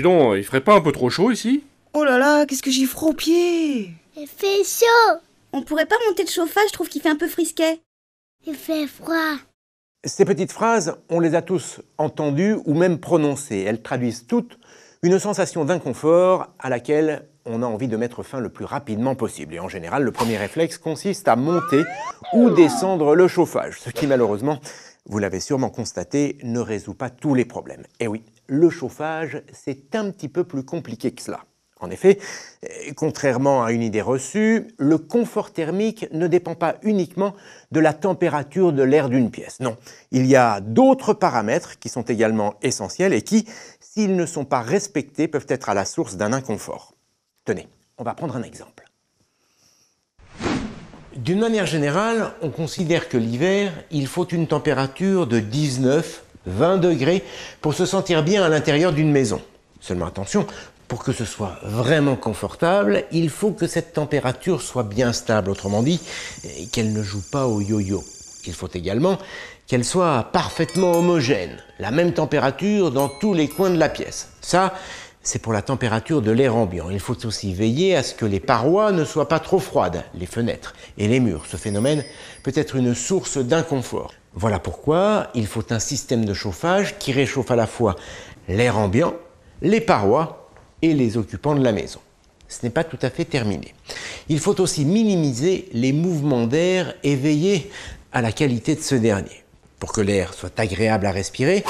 donc, il ferait pas un peu trop chaud ici? Oh là là, qu'est-ce que j'ai froid aux pieds! Il fait chaud. On pourrait pas monter le chauffage, je trouve qu'il fait un peu frisquet. Il fait froid. Ces petites phrases, on les a tous entendues ou même prononcées. Elles traduisent toutes une sensation d'inconfort à laquelle on a envie de mettre fin le plus rapidement possible. Et en général, le premier réflexe consiste à monter ou descendre le chauffage, ce qui malheureusement, vous l'avez sûrement constaté, ne résout pas tous les problèmes. Et oui, le chauffage, c'est un petit peu plus compliqué que cela. En effet, contrairement à une idée reçue, le confort thermique ne dépend pas uniquement de la température de l'air d'une pièce. Non, il y a d'autres paramètres qui sont également essentiels et qui, s'ils ne sont pas respectés, peuvent être à la source d'un inconfort. Tenez, on va prendre un exemple. D'une manière générale, on considère que l'hiver, il faut une température de 19-20 degrés pour se sentir bien à l'intérieur d'une maison. Seulement attention, pour que ce soit vraiment confortable, il faut que cette température soit bien stable, autrement dit, qu'elle ne joue pas au yo-yo. Il faut également qu'elle soit parfaitement homogène, la même température dans tous les coins de la pièce. Ça, c'est pour la température de l'air ambiant. Il faut aussi veiller à ce que les parois ne soient pas trop froides, les fenêtres et les murs. Ce phénomène peut être une source d'inconfort. Voilà pourquoi il faut un système de chauffage qui réchauffe à la fois l'air ambiant, les parois et les occupants de la maison. Ce n'est pas tout à fait terminé. Il faut aussi minimiser les mouvements d'air et veiller à la qualité de ce dernier. Pour que l'air soit agréable à respirer,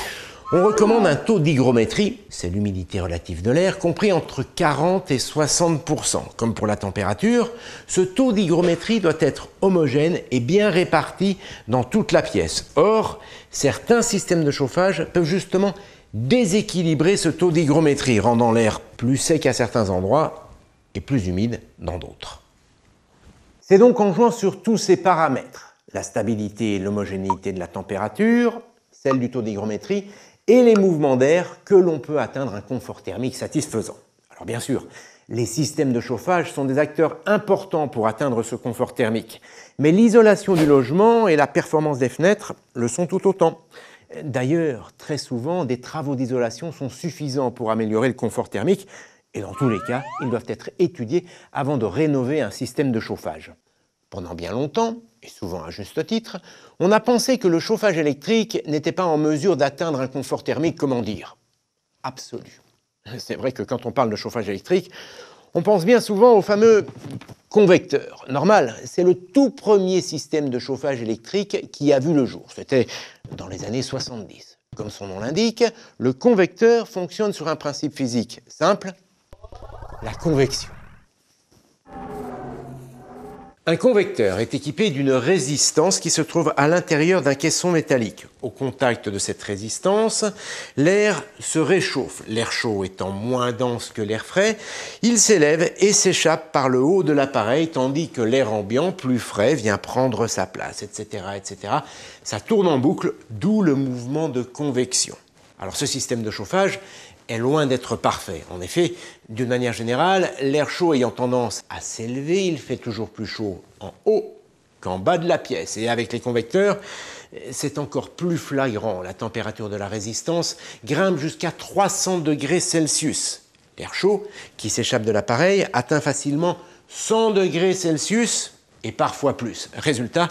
on recommande un taux d'hygrométrie, c'est l'humidité relative de l'air, compris entre 40 et 60%. Comme pour la température, ce taux d'hygrométrie doit être homogène et bien réparti dans toute la pièce. Or, certains systèmes de chauffage peuvent justement déséquilibrer ce taux d'hygrométrie, rendant l'air plus sec à certains endroits et plus humide dans d'autres. C'est donc en jouant sur tous ces paramètres, la stabilité et l'homogénéité de la température, celle du taux d'hygrométrie et les mouvements d'air, que l'on peut atteindre un confort thermique satisfaisant. Alors bien sûr, les systèmes de chauffage sont des acteurs importants pour atteindre ce confort thermique, mais l'isolation du logement et la performance des fenêtres le sont tout autant. D'ailleurs, très souvent, des travaux d'isolation sont suffisants pour améliorer le confort thermique et dans tous les cas, ils doivent être étudiés avant de rénover un système de chauffage. Pendant bien longtemps, et souvent à juste titre, on a pensé que le chauffage électrique n'était pas en mesure d'atteindre un confort thermique, comment dire, absolu. C'est vrai que quand on parle de chauffage électrique, on pense bien souvent au fameux convecteur. Normal, c'est le tout premier système de chauffage électrique qui a vu le jour. C'était dans les années 70. Comme son nom l'indique, le convecteur fonctionne sur un principe physique simple, la convection. Un convecteur est équipé d'une résistance qui se trouve à l'intérieur d'un caisson métallique. Au contact de cette résistance, l'air se réchauffe. L'air chaud étant moins dense que l'air frais, il s'élève et s'échappe par le haut de l'appareil, tandis que l'air ambiant, plus frais, vient prendre sa place, etc., etc. Ça tourne en boucle, d'où le mouvement de convection. Alors ce système de chauffage est loin d'être parfait. En effet, d'une manière générale, l'air chaud ayant tendance à s'élever, il fait toujours plus chaud en haut qu'en bas de la pièce. Et avec les convecteurs, c'est encore plus flagrant. La température de la résistance grimpe jusqu'à 300 degrés Celsius. L'air chaud qui s'échappe de l'appareil atteint facilement 100 degrés Celsius et parfois plus. Résultat,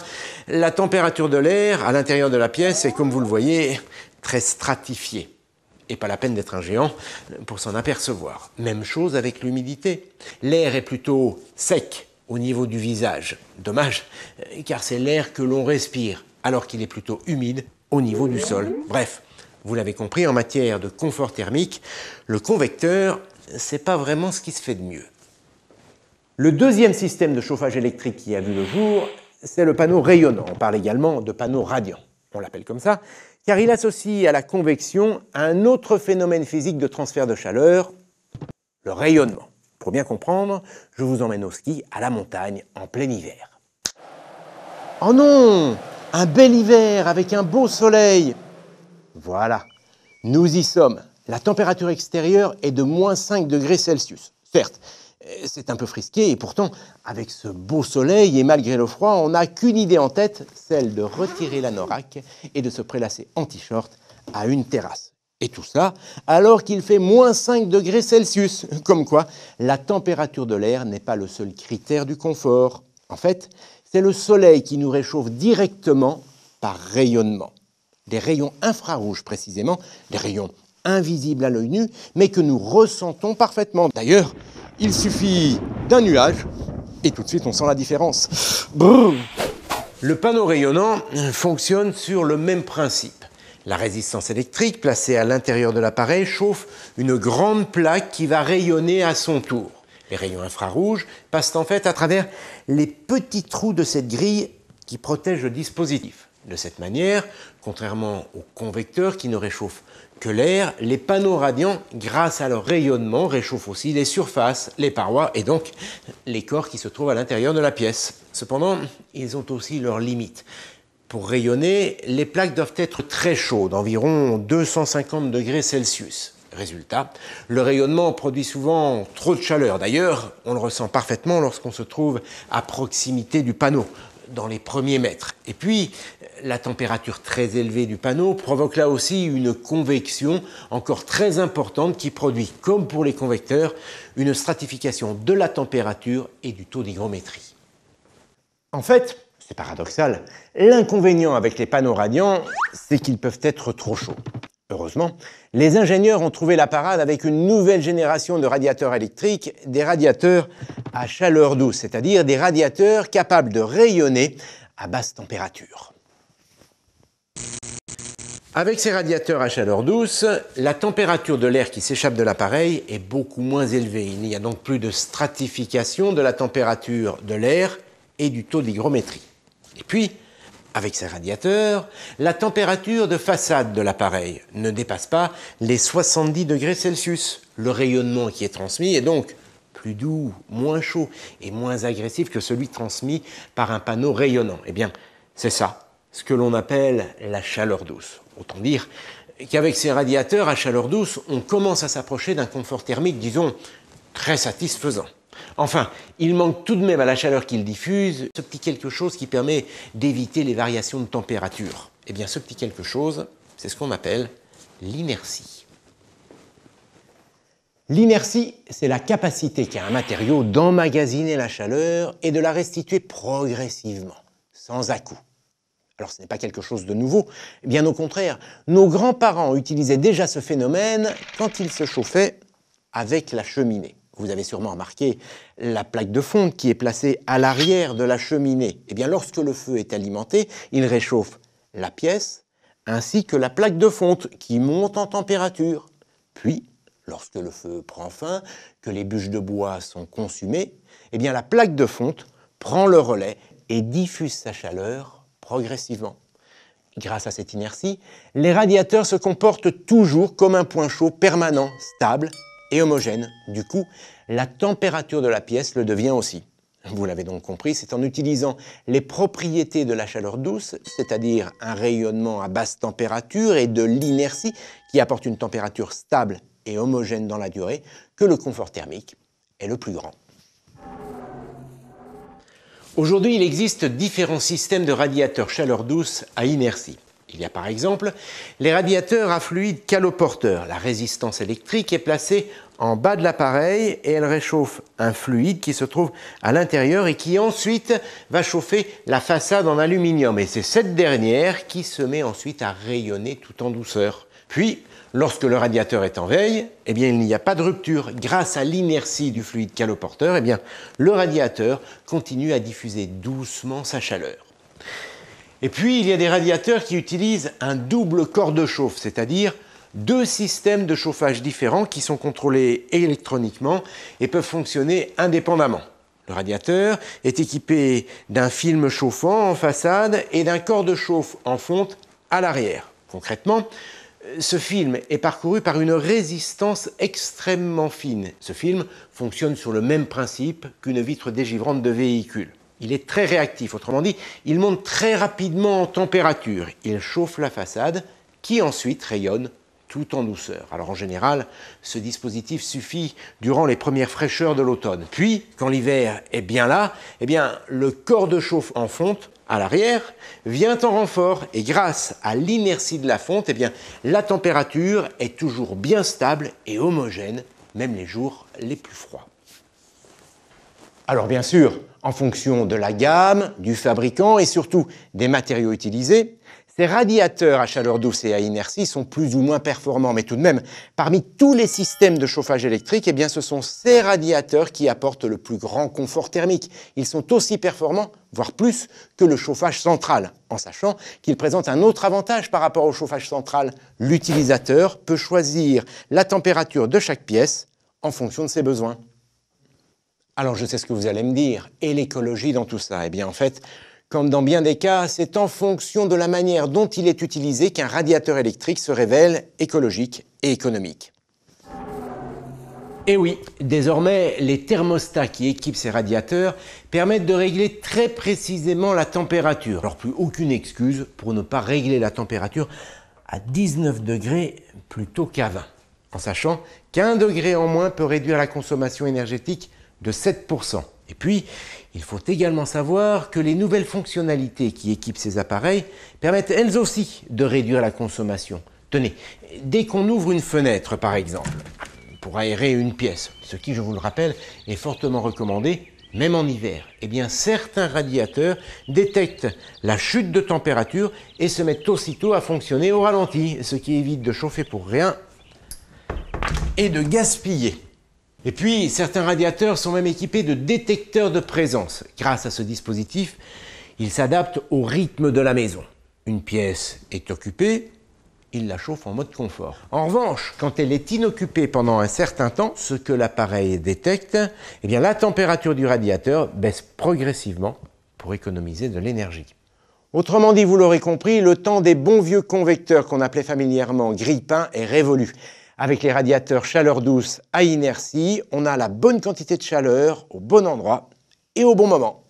la température de l'air à l'intérieur de la pièce est, comme vous le voyez, très stratifiée. Et pas la peine d'être un géant pour s'en apercevoir. Même chose avec l'humidité. L'air est plutôt sec au niveau du visage. Dommage, car c'est l'air que l'on respire, alors qu'il est plutôt humide au niveau du sol. Bref, vous l'avez compris, en matière de confort thermique, le convecteur, c'est pas vraiment ce qui se fait de mieux. Le deuxième système de chauffage électrique qui a vu le jour, c'est le panneau rayonnant. On parle également de panneau radiant. On l'appelle comme ça, car il associe à la convection un autre phénomène physique de transfert de chaleur, le rayonnement. Pour bien comprendre, je vous emmène au ski, à la montagne, en plein hiver. Oh non! Un bel hiver avec un beau soleil! Voilà, nous y sommes. La température extérieure est de moins 5 degrés Celsius. Certes, c'est un peu frisqué et pourtant, avec ce beau soleil et malgré le froid, on n'a qu'une idée en tête, celle de retirer l'anorak et de se prélasser en t-shirt à une terrasse. Et tout ça alors qu'il fait moins 5 degrés Celsius. Comme quoi, la température de l'air n'est pas le seul critère du confort. En fait, c'est le soleil qui nous réchauffe directement par rayonnement. Des rayons infrarouges précisément, des rayons invisibles à l'œil nu, mais que nous ressentons parfaitement. D'ailleurs, il suffit d'un nuage et tout de suite on sent la différence. Brrr. Le panneau rayonnant fonctionne sur le même principe. La résistance électrique placée à l'intérieur de l'appareil chauffe une grande plaque qui va rayonner à son tour. Les rayons infrarouges passent en fait à travers les petits trous de cette grille qui protège le dispositif. De cette manière, contrairement aux convecteurs qui ne réchauffent que l'air, les panneaux radiants, grâce à leur rayonnement, réchauffent aussi les surfaces, les parois et donc les corps qui se trouvent à l'intérieur de la pièce. Cependant, ils ont aussi leurs limites. Pour rayonner, les plaques doivent être très chaudes, environ 250 degrés Celsius. Résultat, le rayonnement produit souvent trop de chaleur. D'ailleurs, on le ressent parfaitement lorsqu'on se trouve à proximité du panneau, dans les premiers mètres. Et puis, la température très élevée du panneau provoque là aussi une convection encore très importante qui produit, comme pour les convecteurs, une stratification de la température et du taux d'hygrométrie. En fait, c'est paradoxal, l'inconvénient avec les panneaux radiants, c'est qu'ils peuvent être trop chauds. Heureusement, les ingénieurs ont trouvé la parade avec une nouvelle génération de radiateurs électriques, des radiateurs à chaleur douce, c'est-à-dire des radiateurs capables de rayonner à basse température. Avec ces radiateurs à chaleur douce, la température de l'air qui s'échappe de l'appareil est beaucoup moins élevée. Il n'y a donc plus de stratification de la température de l'air et du taux d'hygrométrie. Et puis, avec ces radiateurs, la température de façade de l'appareil ne dépasse pas les 70 degrés Celsius. Le rayonnement qui est transmis est donc plus doux, moins chaud et moins agressif que celui transmis par un panneau rayonnant. Eh bien, c'est ça, ce que l'on appelle la chaleur douce. Autant dire qu'avec ces radiateurs à chaleur douce, on commence à s'approcher d'un confort thermique, disons, très satisfaisant. Enfin, il manque tout de même à la chaleur qu'il diffuse ce petit quelque chose qui permet d'éviter les variations de température. Eh bien, ce petit quelque chose, c'est ce qu'on appelle l'inertie. L'inertie, c'est la capacité qu'a un matériau d'emmagasiner la chaleur et de la restituer progressivement, sans à-coups. Alors, ce n'est pas quelque chose de nouveau, bien au contraire. Nos grands-parents utilisaient déjà ce phénomène quand ils se chauffaient avec la cheminée. Vous avez sûrement remarqué la plaque de fonte qui est placée à l'arrière de la cheminée. Eh bien, lorsque le feu est alimenté, il réchauffe la pièce ainsi que la plaque de fonte qui monte en température. Puis, lorsque le feu prend fin, que les bûches de bois sont consumées, eh bien, la plaque de fonte prend le relais et diffuse sa chaleur progressivement. Grâce à cette inertie, les radiateurs se comportent toujours comme un point chaud permanent, stable et homogène. Du coup, la température de la pièce le devient aussi. Vous l'avez donc compris, c'est en utilisant les propriétés de la chaleur douce, c'est-à-dire un rayonnement à basse température et de l'inertie qui apporte une température stable et homogène dans la durée, que le confort thermique est le plus grand. Aujourd'hui, il existe différents systèmes de radiateurs chaleur douce à inertie. Il y a par exemple les radiateurs à fluide caloporteur. La résistance électrique est placée en bas de l'appareil et elle réchauffe un fluide qui se trouve à l'intérieur et qui ensuite va chauffer la façade en aluminium. Et c'est cette dernière qui se met ensuite à rayonner tout en douceur. Puis, lorsque le radiateur est en veille, eh bien, il n'y a pas de rupture. Grâce à l'inertie du fluide caloporteur, eh bien, le radiateur continue à diffuser doucement sa chaleur. Et puis, il y a des radiateurs qui utilisent un double corps de chauffe, c'est-à-dire deux systèmes de chauffage différents qui sont contrôlés électroniquement et peuvent fonctionner indépendamment. Le radiateur est équipé d'un film chauffant en façade et d'un corps de chauffe en fonte à l'arrière. Concrètement, ce film est parcouru par une résistance extrêmement fine. Ce film fonctionne sur le même principe qu'une vitre dégivrante de véhicule. Il est très réactif, autrement dit, il monte très rapidement en température. Il chauffe la façade qui ensuite rayonne tout en douceur. Alors en général, ce dispositif suffit durant les premières fraîcheurs de l'automne. Puis, quand l'hiver est bien là, eh bien, le corps de chauffe en fonte à l'arrière vient en renfort et grâce à l'inertie de la fonte, eh bien, la température est toujours bien stable et homogène, même les jours les plus froids. Alors bien sûr, en fonction de la gamme, du fabricant et surtout des matériaux utilisés, ces radiateurs à chaleur douce et à inertie sont plus ou moins performants, mais tout de même, parmi tous les systèmes de chauffage électrique, eh bien, ce sont ces radiateurs qui apportent le plus grand confort thermique. Ils sont aussi performants, voire plus, que le chauffage central, en sachant qu'ils présentent un autre avantage par rapport au chauffage central. L'utilisateur peut choisir la température de chaque pièce en fonction de ses besoins. Alors je sais ce que vous allez me dire, et l'écologie dans tout ça? Eh bien en fait, comme dans bien des cas, c'est en fonction de la manière dont il est utilisé qu'un radiateur électrique se révèle écologique et économique. Et oui, désormais, les thermostats qui équipent ces radiateurs permettent de régler très précisément la température. Alors plus aucune excuse pour ne pas régler la température à 19 degrés plutôt qu'à 20, en sachant qu'1 degré en moins peut réduire la consommation énergétique de 7%. Et puis, il faut également savoir que les nouvelles fonctionnalités qui équipent ces appareils permettent elles aussi de réduire la consommation. Tenez, dès qu'on ouvre une fenêtre par exemple, pour aérer une pièce, ce qui, je vous le rappelle, est fortement recommandé, même en hiver, eh bien certains radiateurs détectent la chute de température et se mettent aussitôt à fonctionner au ralenti, ce qui évite de chauffer pour rien et de gaspiller. Et puis, certains radiateurs sont même équipés de détecteurs de présence. Grâce à ce dispositif, ils s'adaptent au rythme de la maison. Une pièce est occupée, il la chauffe en mode confort. En revanche, quand elle est inoccupée pendant un certain temps, ce que l'appareil détecte, eh bien, la température du radiateur baisse progressivement pour économiser de l'énergie. Autrement dit, vous l'aurez compris, le temps des bons vieux convecteurs qu'on appelait familièrement grille-pain est révolu. Avec les radiateurs chaleur douce à inertie, on a la bonne quantité de chaleur au bon endroit et au bon moment.